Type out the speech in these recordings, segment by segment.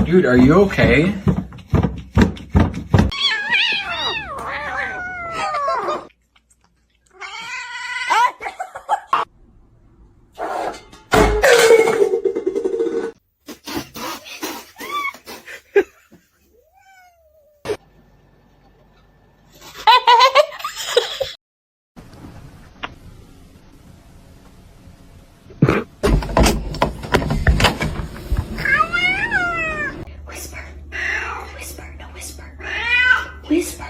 Dude, are you okay? Whisper.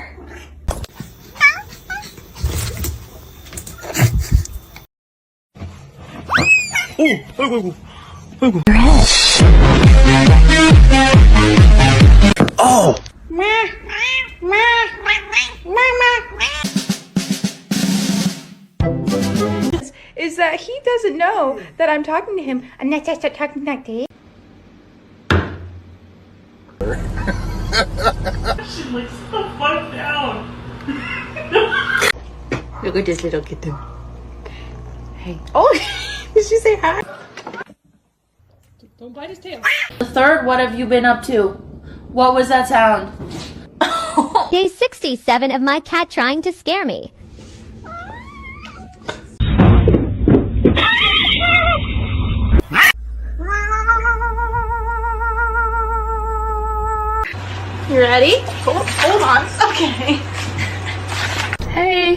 아이고. Your head. Oh! Is that he doesn't know that I'm talking to him. I'm not just talking like this. Like, sit the fuck down. Look at this little kitten. Hey. Oh, did she say hi? Don't bite his tail. The third, what have you been up to? What was that sound? Day 67 of my cat trying to scare me. You ready? Hold on. Okay. Hey.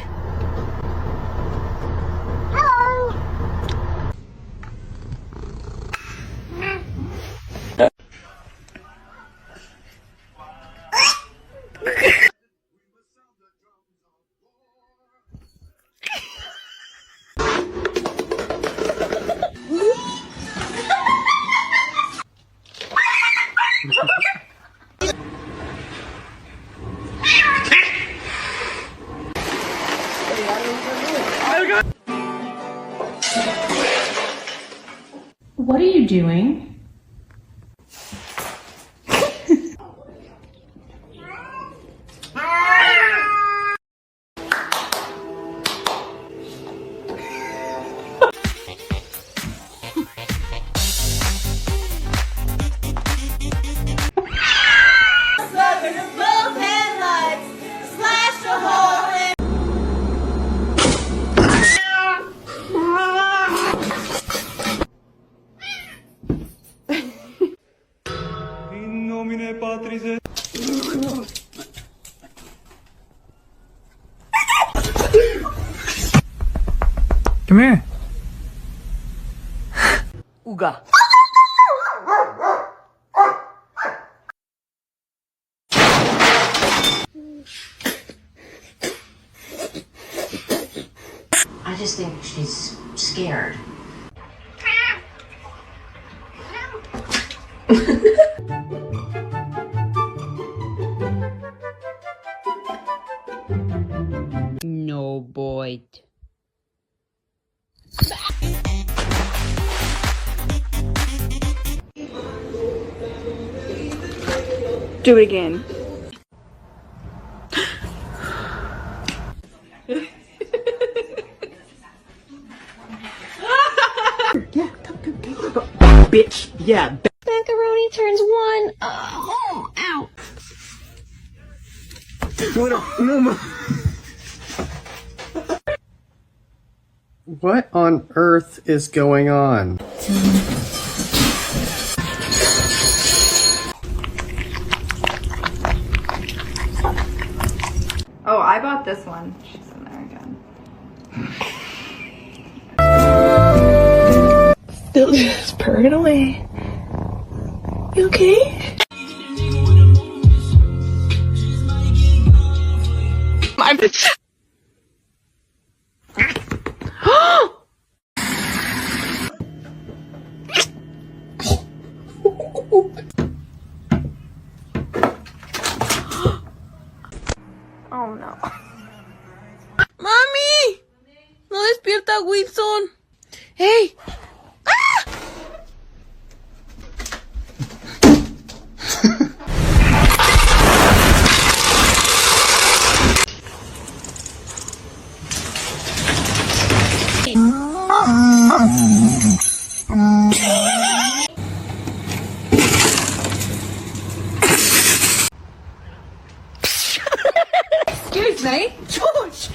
Hello. What are you doing? Come here. Uga. I just think she's scared. No, boy. Do it again. Bitch, yeah. Macaroni turns one. Oh, ow. What on earth is going on? Oh, I bought this one. She's in there again. Still just purring away. You okay? My bitch. Oh no. ¡Mami! No despierta a Wilson. ¡Hey! Excuse me, George.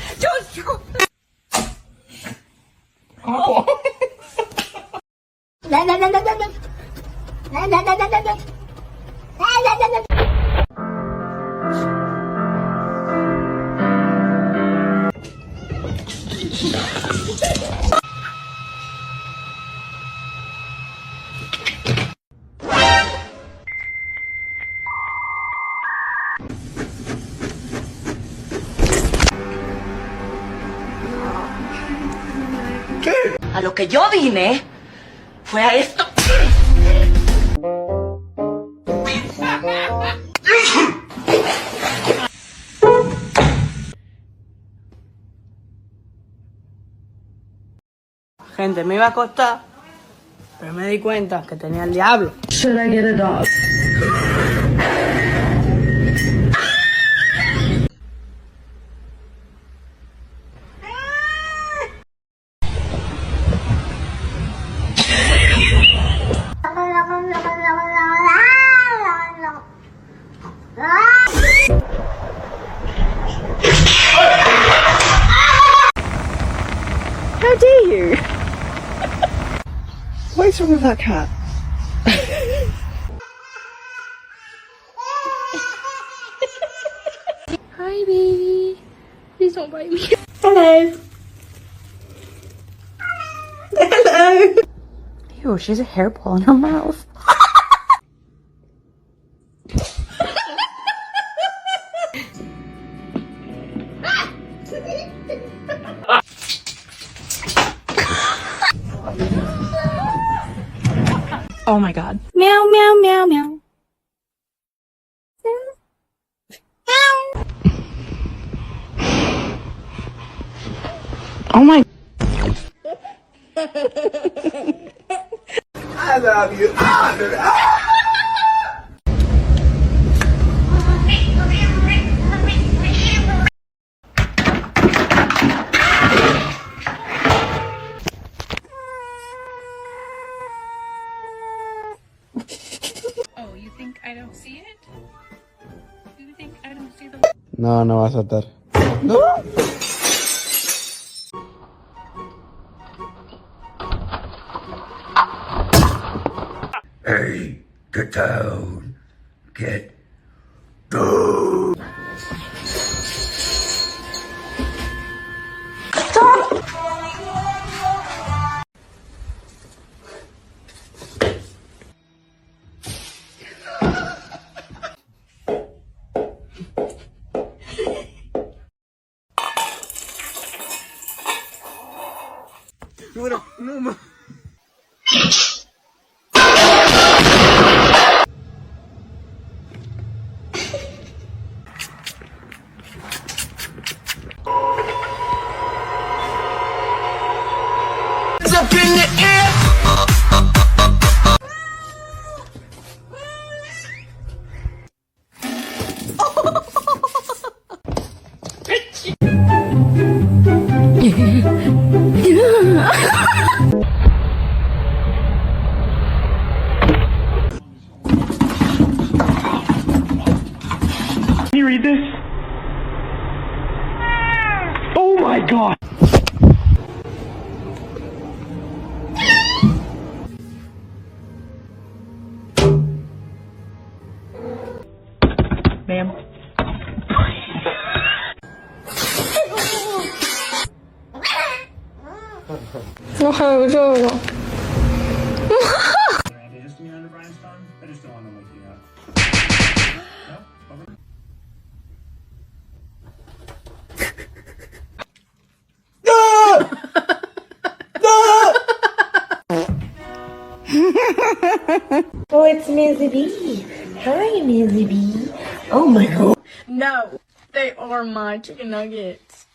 A lo que yo vine fue a esto. Gente, me iba a acostar, pero me di cuenta que tenía el diablo. Should I get a dog? How dare you? What is wrong with that cat? Hi, baby. Please don't bite me. Hello. Hello. Ew, she has a hairball in her mouth. Oh my god. Meow, meow, meow, meow. Oh my. I love you. Oh, you think I don't see it? You think I don't see the... No, no va a saltar. Hey, get down. Get down. No, momma. Up in the air. Can you read this? Oh my god. Ma'am. Oh, it's Mizzy B. Hi, Mizzy B. Oh my god. No, they are. for my chicken nuggets.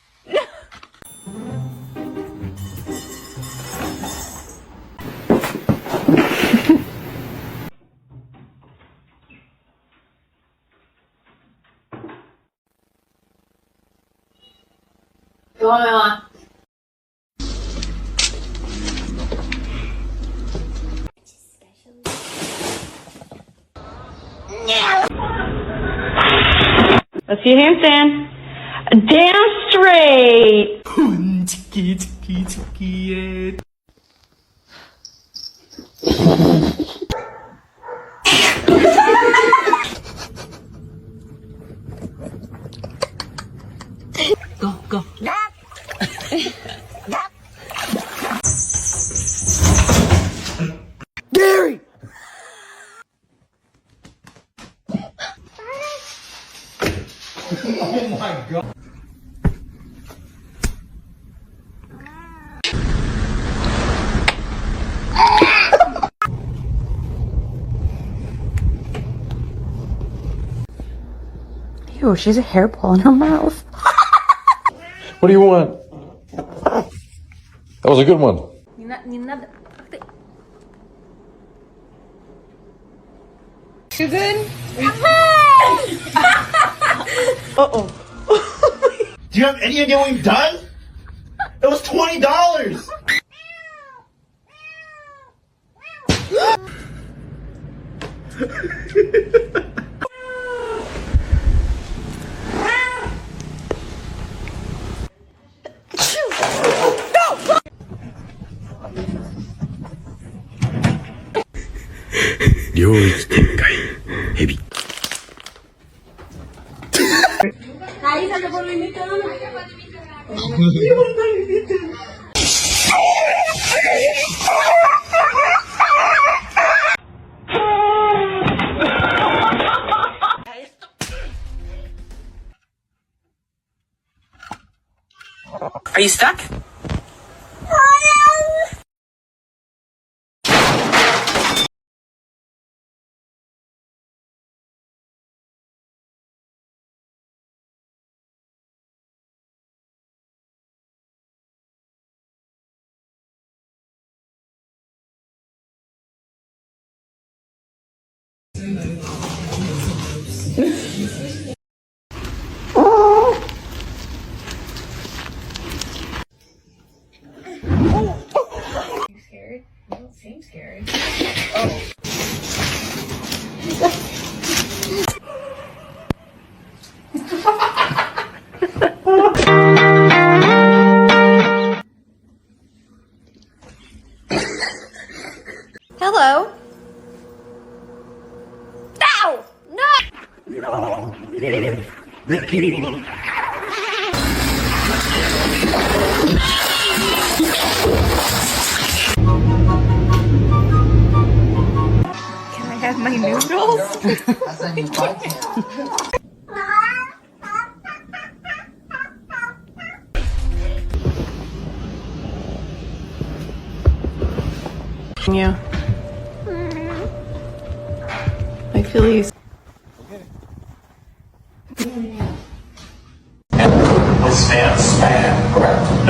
¿Qué va, mamá? Let's see your handstand. Damn straight. Go. Gary! Oh my god. Ew, she has a hairball in her mouth. What do you want? That was a good one. You good? Do you have any idea what you've done? It was $20! Are you stuck? Hello? Ow! No! Can I have my noodles? Yeah. Achilles. This man spam.